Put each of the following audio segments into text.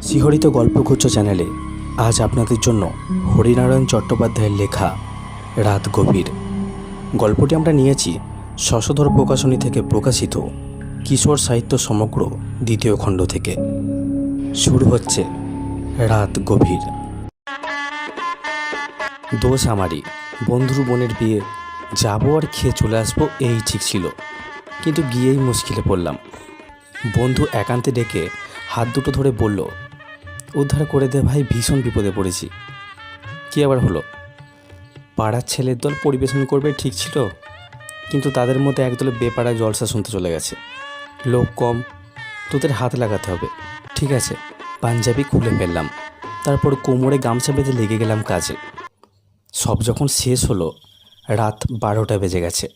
শিহরিত গল্পগুচ্ছ চ্যানেলে আজ আপনাদের জন্য হরিনারায়ণ চট্টোপাধ্যায়ের লেখা রাত গভীর। গল্পটি আমরা নিয়েছি শশধর প্রকাশনী থেকে প্রকাশিত কিশোর সাহিত্য সমগ্র দ্বিতীয় খণ্ড থেকে। শুরু হচ্ছে রাত গভীর। দোষ আমারই, বন্ধুর বোনের বিয়ে যাবো আর খেয়ে চলে আসবো এই ঠিক ছিল, কিন্তু গিয়েই মুশকিলে পড়লাম। বন্ধু একান্তে ডেকে হাত দুটো ধরে বলল, উদ্ধার করে দে ভাই, ভীষণ বিপদে পড়েছি। কী আবার হলো? পাড়ার ছেলের দল পরিবেশন করবে ঠিক ছিল, কিন্তু তাদের মধ্যে একদলে বেপাড়ায় জলসা শুনতে চলে গেছে। লোক কম, তোদের হাত লাগাতে হবে। ঠিক আছে, পাঞ্জাবি খুলে ফেললাম, তারপর কোমরে গামছা বেঁধে লেগে গেলাম কাজে। সব যখন শেষ হলো রাত 12টা বেজে গেছে।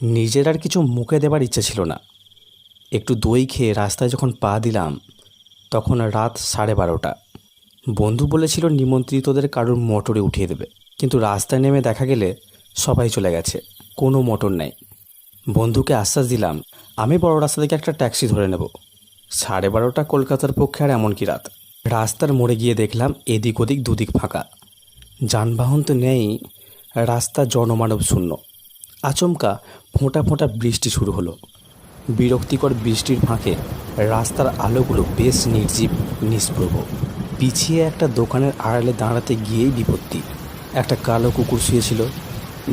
নিজের আর কিছু মুখে দেবার ইচ্ছে ছিল না। একটু দই খেয়ে রাস্তায় যখন পা দিলাম তখন রাত 12:30। বন্ধু বলেছিল নিমন্ত্রিতদের কারোর মোটরে উঠিয়ে দেবে, কিন্তু রাস্তায় নেমে দেখা গেলে সবাই চলে গেছে, কোনো মোটর নেই। বন্ধুকে আশ্বাস দিলাম আমি বড় রাস্তা থেকে একটা ট্যাক্সি ধরে নেব। 12:30 কলকাতার পক্ষে আর এমন কি রাত। রাস্তার মোড়ে গিয়ে দেখলাম এদিক ওদিক দুদিক ফাঁকা, যানবাহন তো নেই, রাস্তা জনমানব শূন্য। আচমকা ফোঁটা ফোঁটা বৃষ্টি শুরু হলো। বিরক্তিকর বৃষ্টির ফাঁকে রাস্তার আলোগুলো বেশ নির্জীব নিষ্প্রভ। পিছিয়ে একটা দোকানের আড়ালে দাঁড়াতে গিয়েই বিপত্তি। একটা কালো কুকুর শুয়েছিল।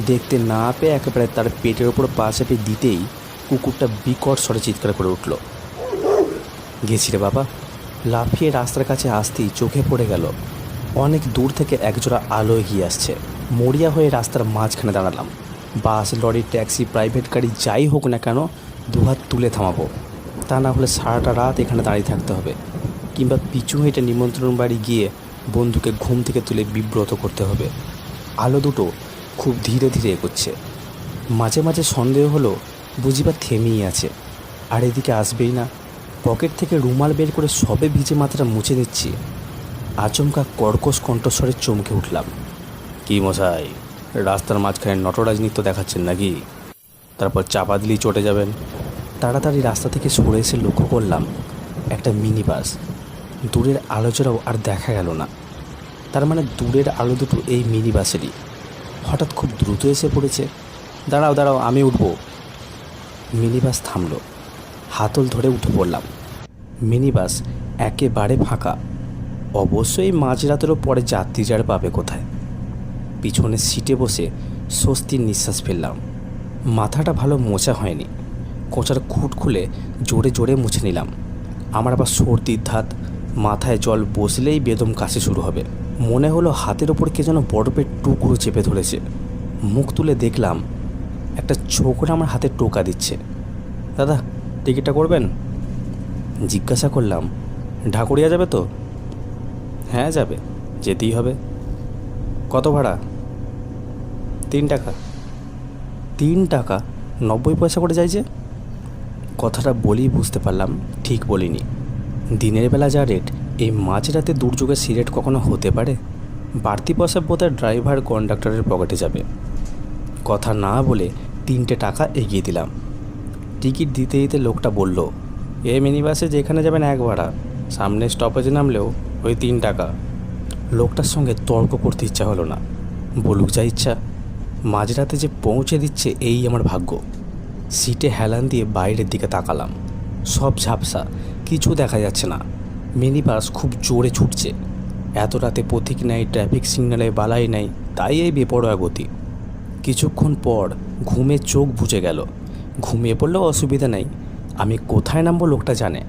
দেখতে না পেয়ে একেবারে তার পেটের ওপর পা চাপে দিতেই কুকুরটা বিকট স্বরে চিৎকার করে উঠল। গেছি রে বাবা। লাফিয়ে রাস্তার কাছে আসতেই চোখে পড়ে গেল অনেক দূর থেকে একজোড়া আলো এগিয়ে আসছে। মরিয়া হয়ে রাস্তার মাঝখানে দাঁড়ালাম। বাস, লরি, ট্যাক্সি, প্রাইভেট গাড়ি যাই হোক না কেন দুহাত তুলে থামাবো, তা না হলে সারাটা রাত এখানে দাঁড়িয়ে থাকতে হবে, কিংবা পিছু হেঁটে নিমন্ত্রণ বাড়ি গিয়ে বন্ধুকে ঘুম থেকে তুলে বিব্রত করতে হবে। আলো দুটো খুব ধীরে ধীরে এগোচ্ছে। মাঝে মাঝে সন্দেহ হলো বুঝিবা থেমেই আছে, আর এদিকে আসবেই না। পকেট থেকে রুমাল বের করে সবে ভিজে মাথাটা মুছে নিচ্ছি, আচমকা কর্কশ কণ্ঠস্বরে চমকে উঠলাম। কি মশাই, রাস্তার মাঝখানে নটরাজ নৃত্য দেখাচ্ছেন নাকি? তারপর চাপা দিলেই চটে যাবেন। তাড়াতাড়ি রাস্তা থেকে সরে এসে লক্ষ্য করলাম একটা মিনি বাস। দূরের আলোচনাও আর দেখা গেল না, তার মানে দূরের আলো দুটো এই মিনি বাসেরই। হঠাৎ খুব দ্রুত এসে পড়েছে। দাঁড়াও দাঁড়াও, আমি উঠব। মিনি বাস থামলো। হাতল ধরে উঠে পড়লাম। মিনি বাস একেবারে ফাঁকা। অবশ্যই মাঝরাতেরও পরে যাত্রী যার পাবে কোথায়। পিছনের সিটে বসে স্বস্তির নিঃশ্বাস ফেললাম। মাথাটা ভালো মোছা হয়নি, কোঁচার খুঁট খুলে জোরে জোরে মুছে নিলাম। আমার আবার সর্দির ধাত, মাথায় জল বসলেই বেদম কাশি শুরু হবে। মনে হলো হাতের ওপর কে যেন বরফের টুকরো চেপে ধরেছে। মুখ তুলে দেখলাম একটা ছোকরা আমার হাতে টোকা দিচ্ছে। দাদা, টিকিটটা করবেন? জিজ্ঞাসা করলাম, ঢাকুরিয়া যাবে তো? হ্যাঁ যাবে, যেতেই হবে। কত ভাড়া? 3 টাকা। 3 টাকা? 90 পয়সা করে যায় যে। কথাটা বলেই বুঝতে পারলাম ঠিক বলিনি। দিনের বেলা যা রেট, এই মাঝরাতে দুর্যোগে সিরেট কখনো হতে পারে? বাড়তি পয়সা বোধহয় ড্রাইভার কন্ডাক্টরের পকেটে যাবে। কথা না বলে 3টে টাকা এগিয়ে দিলাম। টিকিট দিতে দিতে লোকটা বলল, এ মিনি বাসে যেখানে যাবেন 1 ভাড়া, সামনে স্টপেজে নামলেও ওই 3 টাকা। লোকটার সঙ্গে তর্ক করতে ইচ্ছা হলো না। বলুক যা ইচ্ছা, মাঝরাতে যে পৌঁছে দিচ্ছে এই আমার ভাগ্য। সিটে হেলান দিয়ে বাইরের দিকে তাকালাম। সব ঝাপসা, কিছু দেখা যাচ্ছে না। মিনি বাস খুব জোরে ছুটছে। এত রাতে পথিক নাই, ট্রাফিক সিগন্যালে বালাই নাই, তাই এই বেপরোয়া গতি। কিছুক্ষণ পর ঘুমে চোখ বুজে গেল। ঘুমিয়ে পড়লেও অসুবিধা নেই, আমি কোথায় নামবো লোকটা জানে।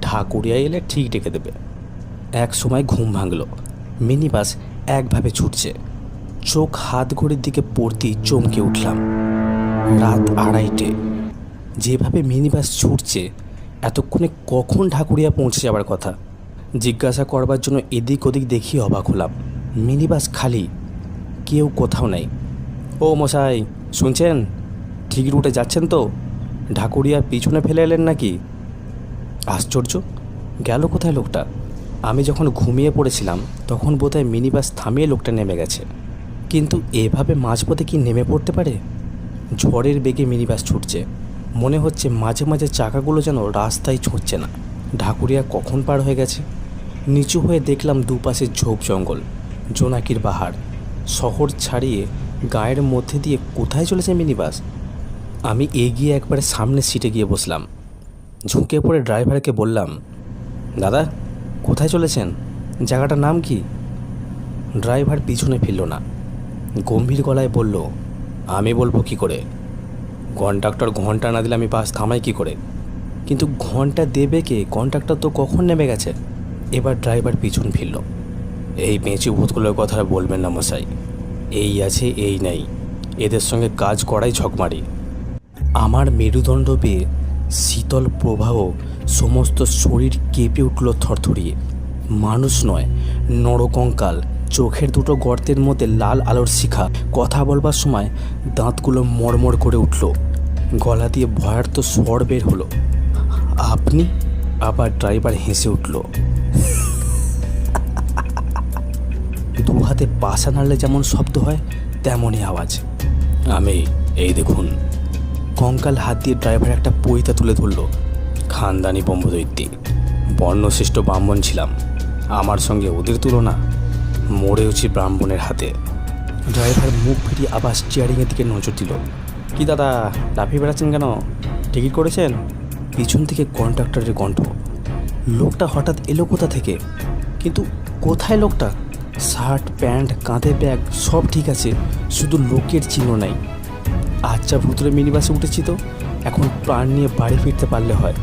ঢাকুরিয়া এলে ঠিক ডেকে দেবে। এক সময় ঘুম ভাঙল। মিনি বাস একভাবে ছুটছে। চোখ হাত ঘড়ির দিকে পড়তেই চমকে উঠলাম। রাত 2:30। যেভাবে মিনি বাস ছুটছে, এতক্ষণে কখন ঢাকুরিয়া পৌঁছে যাবার কথা। জিজ্ঞাসা করবার জন্য এদিক ওদিক দেখিয়ে অবাক হলাম। মিনি বাস খালি, কেউ কোথাও নেই। ও মশাই, শুনছেন? ঠিক রুটে যাচ্ছেন তো? ঢাকুরিয়া পিছনে ফেলে এলেন নাকি? আশ্চর্য, গেল কোথায় লোকটা? আমি যখন ঘুমিয়ে পড়েছিলাম তখন বোধহয় মিনি বাস থামিয়ে লোকটা নেমে গেছে, কিন্তু এভাবে মাঝপথে কি নেমে পড়তে পারে? ঝড়ের বেগে মিনি বাস ছুটছে। মনে হচ্ছে মাঝে মাঝে চাকাগুলো যেন রাস্তায় ছুটছে না। ঢাকুরিয়া কখন পার হয়ে গেছে? নিচু হয়ে দেখলাম দুপাশে ঝোপ জঙ্গল, জোনাকির পাহাড়। শহর ছাড়িয়ে গায়ের মধ্যে দিয়ে কোথায় চলেছে মিনি বাস? আমি এগিয়ে একবারে সামনের সিটে গিয়ে বসলাম। ঝুঁকে পড়ে ড্রাইভারকে বললাম, দাদা কোথায় চলেছেন? জায়গাটার নাম কি? ড্রাইভার পিছনে ফিরল না, গম্ভীর গলায় বলল, আমি বলবো কি করে? কন্ডাক্টর ঘন্টা না দিলে আমি বাস থামাই কি করে? কিন্তু ঘন্টা দেবে কে? কন্ডাক্টর তো কখন নেমে গেছে। এবার ড্রাইভার পিছন ফিরল। এই পেঁচু ভূতগুলোর কথা বলবেন না মশাই, এই আছে এই নেই, এদের সঙ্গে কাজ করাই ঝকমারি। আমার মেরুদণ্ড পেয়ে শীতল প্রবাহ সমস্ত শরীর কেঁপে উঠল থরথরিয়ে। মানুষ নয়, নরকঙ্কাল। চোখের দুটো গর্তের মধ্যে লাল আলোর শিখা। কথা বলবার সময় দাঁতগুলো মড়মড় করে উঠল। গলা দিয়ে ভয়ার্ত স্বর বের হলো, আপনি? আবার ড্রাইভার হেসে উঠল। দু হাতে পাশা নাড়লে যেমন শব্দ হয় তেমনই আওয়াজ। আমি, এই দেখুন। কঙ্কাল হাত দিয়ে ড্রাইভার একটা পইতা তুলে ধরল। খানদানি ব্রহ্মদৈত্যী, বর্ণশ্রেষ্ঠ ব্রাহ্মণ ছিলাম, আমার সঙ্গে ওদের তুলনা? মরেওছি ব্রাহ্মণের হাতে। ড্রাইভার মুখ ফিরিয়ে আবার স্টিয়ারিংয়ের দিকে নজর দিল। কি দাদা, লাফিয়ে বেড়াচ্ছেন কেন? টিকিট করেছেন? পিছন থেকে কন্ডাক্টরের কণ্ঠ। লোকটা হঠাৎ এলো কোথা থেকে? কিন্তু কোথায় লোকটা? শার্ট, প্যান্ট, কাঁধে ব্যাগ সব ঠিক আছে, শুধু লোকের চিহ্ন নাই। আচ্ছা, ভুতুরে মিনি বাসে উঠেছি তো, এখন প্রাণ নিয়ে বাড়ি ফিরতে পারলে হয়।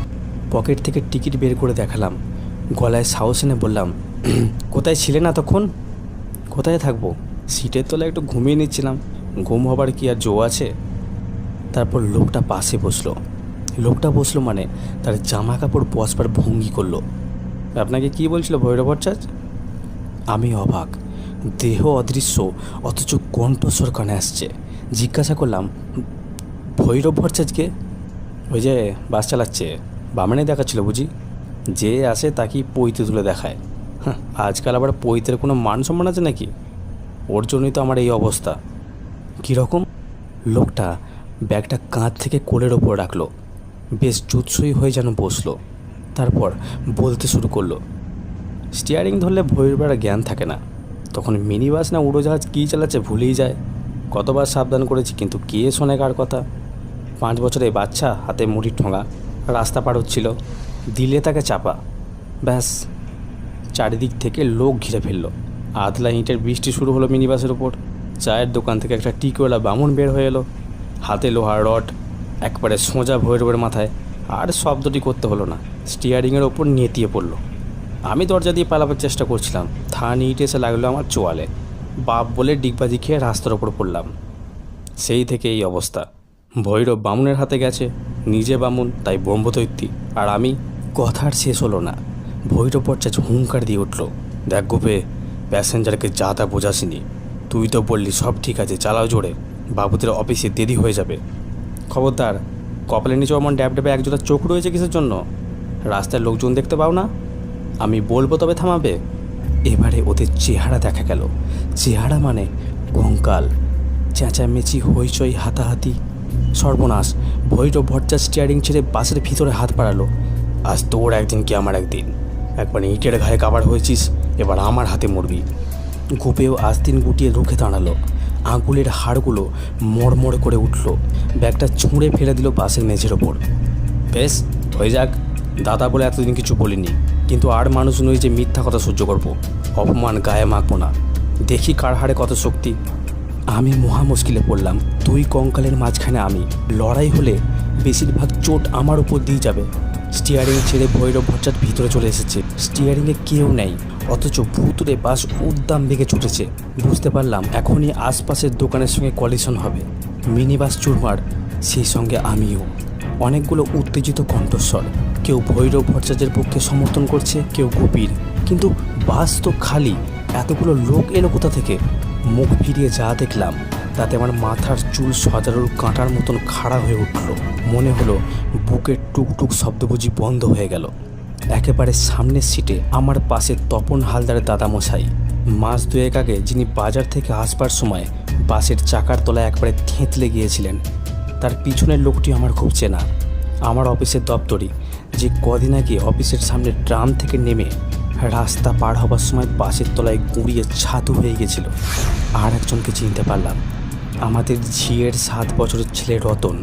পকেট থেকে টিকিট বের করে দেখালাম। গলায় সাহস এনে বললাম, কোথায় ছিলেন এতক্ষণ? কোথায় থাকবো, সিটের তলায় একটু ঘুমিয়ে নিচ্ছিলাম। ঘুম হবার কি আর জো আছে? তারপর লোকটা পাশে বসলো। লোকটা বসলো মানে তার জামা কাপড় বসবার ভঙ্গি করলো। আপনাকে কি বলছিল ভৈরব ভট্টাচার্য? আমি অবাক। দেহ অদৃশ্য, অথচ কণ্ঠস্বর কানে আসছে। জিজ্ঞাসা করলাম, ভৈরব ভট্টাচার্যকে? ওই যে বাস চালাচ্ছে, বামানে দেখাচ্ছিল বুঝি? যে আসে তাকেই পৈতে তুলে দেখায়। হ্যাঁ, আজকাল আবার পৈতের কোনো মান সম্মান আছে নাকি? ওর জন্যই তো আমার এই অবস্থা। কীরকম? লোকটা ব্যাগটা কাঁধ থেকে কোলের ওপর রাখলো, বেশ জুৎসই হয়ে যেন বসলো। তারপর বলতে শুরু করলো, স্টিয়ারিং ধরলে ভৈরবের জ্ঞান থাকে না, তখন মিনি বাস না উড়োজাহাজ কী চালাচ্ছে ভুলেই যায়। কতবার সাবধান করেছি, কিন্তু কে শোনে কার কথা? 5 বছরের বাচ্চা, হাতে মুড়ির ঠোঙা, রাস্তা পার হচ্ছিল, দিলে তাকে চাপা। ব্যাস, চারিদিক থেকে লোক ঘিরে ফেললো। আধলা ইঁটের বৃষ্টি শুরু হলো মিনি বাসের ওপর। চায়ের দোকান থেকে একটা টিকওয়ালা বামুন বের হয়ে এলো, হাতে লোহার রড, একবারে সোজা ভৈরবের মাথায়। আর শব্দটি করতে হলো না, স্টিয়ারিংয়ের ওপর নেতিয়ে পড়লো। আমি দরজা দিয়ে পালাবার চেষ্টা করছিলাম, থান ইট এসে লাগলো আমার চোয়ালে। বাপ বলে ডিগবাজি খেয়ে রাস্তার ওপর পড়লাম। সেই থেকে এই অবস্থা। ভৈরব বামুনের হাতে গেছে, নিজে বামুন তাই ব্রহ্মদৈত্যী, আর আমি। কথার শেষ হলো না, ভৈরব ভট্টাচার্য হুঙ্কার দিয়ে উঠল, দেখ গোপে, প্যাসেঞ্জারকে যা তা বোঝাসিনি। তুই তো বললি সব ঠিক আছে, চালাও জোরে, বাবুদের অফিসে দেরি হয়ে যাবে। খবরদার, কপালের নিচে আমার ড্যাব ড্যাবে একজোড়া চোখ রয়েছে কিসের জন্য? রাস্তায় লোকজন দেখতে পাও না? আমি বলবো তবে থামাবে। এবারে ওদের চেহারা দেখা গেল। চেহারা মানে কঙ্কাল, চেঁচামেচি, হইচই, হাতাহাতি। সর্বনাশ! ভৈরব ভট্টাচার্য স্টিয়ারিং ছেড়ে বাসের ভিতরে হাত বাড়ালো। আজ তোর একদিন কি আমার একদিন। একবার ইটের ঘায়ে কাবার হয়েছিস, এবার আমার হাতে মরবি। গোপেও আস্তিন গুটিয়ে রুখে দাঁড়ালো। আঙুলের হাড়গুলো মড়মড় করে উঠল। ব্যাগটা ছুঁড়ে ফেলে দিল বাসের মেঝের ওপর। বেশ, হয়ে যাক, দাদা বলে এতদিন কিছু বলিনি, কিন্তু আর মানুষ নই যে মিথ্যা কথা সহ্য করবো। অপমান গায়ে মাখবো না, দেখি কার হাড়ে কত শক্তি। আমি মহা মুশকিলে পড়লাম। দুই কঙ্কালের মাঝখানে আমি। লড়াই হলে বেশিরভাগ চোট আমার উপর দিয়ে যাবে। স্টিয়ারিং ছেড়ে ভৈরব ভট্টাচার্য ভিতরে চলে এসেছে। স্টিয়ারিংয়ে কেউ নেই, অথচ ভুতুরে বাস উদ্দাম বেগে ছুটেছে। বুঝতে পারলাম এখনই আশপাশের দোকানের সঙ্গে কলিশন হবে। মিনি বাস চুরমার, সেই সঙ্গে আমিও। অনেকগুলো উত্তেজিত কণ্ঠস্বর, কেউ ভৈরব ভট্টাচার্যের পক্ষে সমর্থন করছে, কেউ গোপীর। কিন্তু বাস তো খালি, এতগুলো লোক এলো কোথা থেকে? মুখ ফিরিয়ে যা দেখলাম তাতে আমার মাথার চুল সজারুর কাঁটার মতন খাড়া হয়ে উঠল। মনে হলো বুকের টুকটুক শব্দ বুঝি বন্ধ হয়ে গেল। একেবারে সামনের সিটে আমার পাশে তপন হালদারের দাদামশাই। মাস দুয়েক আগে যিনি বাজার থেকে আসবার সময় বাসের চাকার তলায় একবারে থেঁতলে গিয়েছিলেন, তার পিছনের লোকটি আমার খুব চেনা। আমার অফিসের দপ্তরি, যে কদিন আগে অফিসের সামনে ট্রাম থেকে নেমে রাস্তা পার হবার সময় বাসের তলায় গুঁড়িয়ে ছাতু হয়ে গেছিল। আর একজনকে চিনতে পারলাম, আমাদের ঝিয়ের 7 বছরের ছেলে রতন।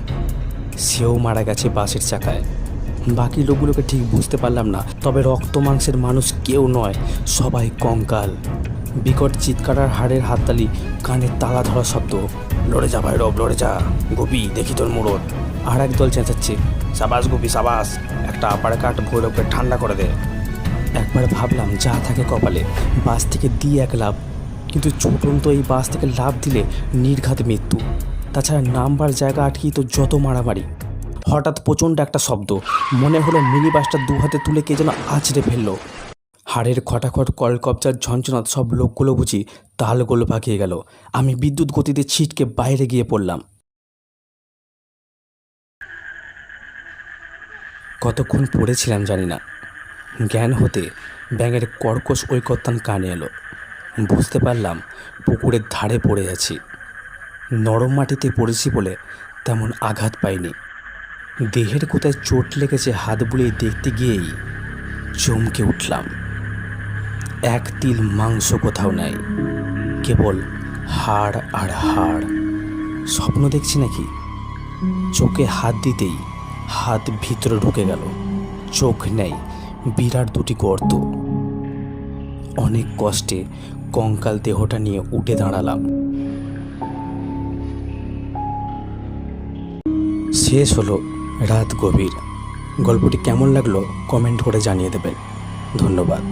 সেও মারা গেছে বাসের চাকায়। বাকি লোকগুলোকে ঠিক বুঝতে পারলাম না, তবে রক্ত মাংসের মানুষ কেউ নয়, সবাই কঙ্কাল। বিকট চিৎকার আর হাড়ের হাততালি, কানে তালা ধরা শব্দ। লড়ে যা ভাই রব, লড়ে যা গোপি, দেখি তোর মোড়ল। আর এক দল চেঁচাচ্ছে, সাবাস গোপি সাবাস, একটা আপার কাঠ ভৈরবকে ঠান্ডা করে দে। একবার ভাবলাম যা থাকে কপালে, বাস থেকে দিয়ে এক লাভ, কিন্তু ছুটন্ত এই বাস থেকে লাভ দিলে নির্ঘাত মৃত্যু। তাছাড়া নামবার জায়গা আটকেই তো যত মারামারি। হঠাৎ প্রচণ্ড একটা শব্দ, মনে হলো মিনি বাসটা দু হাতে তুলে কে যেন আছড়ে ফেললো। হাড়ের খটাখট কলকবজার ঝঞ্ঝনাত সব লোকগুলো বুঝি তালগোল পাকিয়ে গেল। আমি বিদ্যুৎ গতিতে ছিটকে বাইরে গিয়ে পড়লাম। কতক্ষণ পড়েছিলাম জানি না। জ্ঞান হতে ব্যাঙের কর্কশ ঐকত্তান কানে এলো। বুঝতে পারলাম পুকুরের ধারে পড়ে আছি। নরম মাটিতে পড়েছি বলে তেমন আঘাত পাইনি। দেহের কোথায় চোট লেগেছে হাত বুলিয়ে দেখতে গিয়েই চমকে উঠলাম। এক তিল মাংস কোথাও নাই, কেবল হাড় আর হাড়। স্বপ্ন দেখছি নাকি? চোখে হাত দিতেই হাত ভিতরে ঢুকে গেল। চোখ নেই, বিরাট দুটি গর্ত। অনেক কষ্টে কঙ্কাল দেহটা নিয়ে উঠে দাঁড়ালাম। শেষ হলো রাত গভীর। গল্পটি কেমন লাগলো কমেন্ট করে জানিয়ে দেবেন। ধন্যবাদ।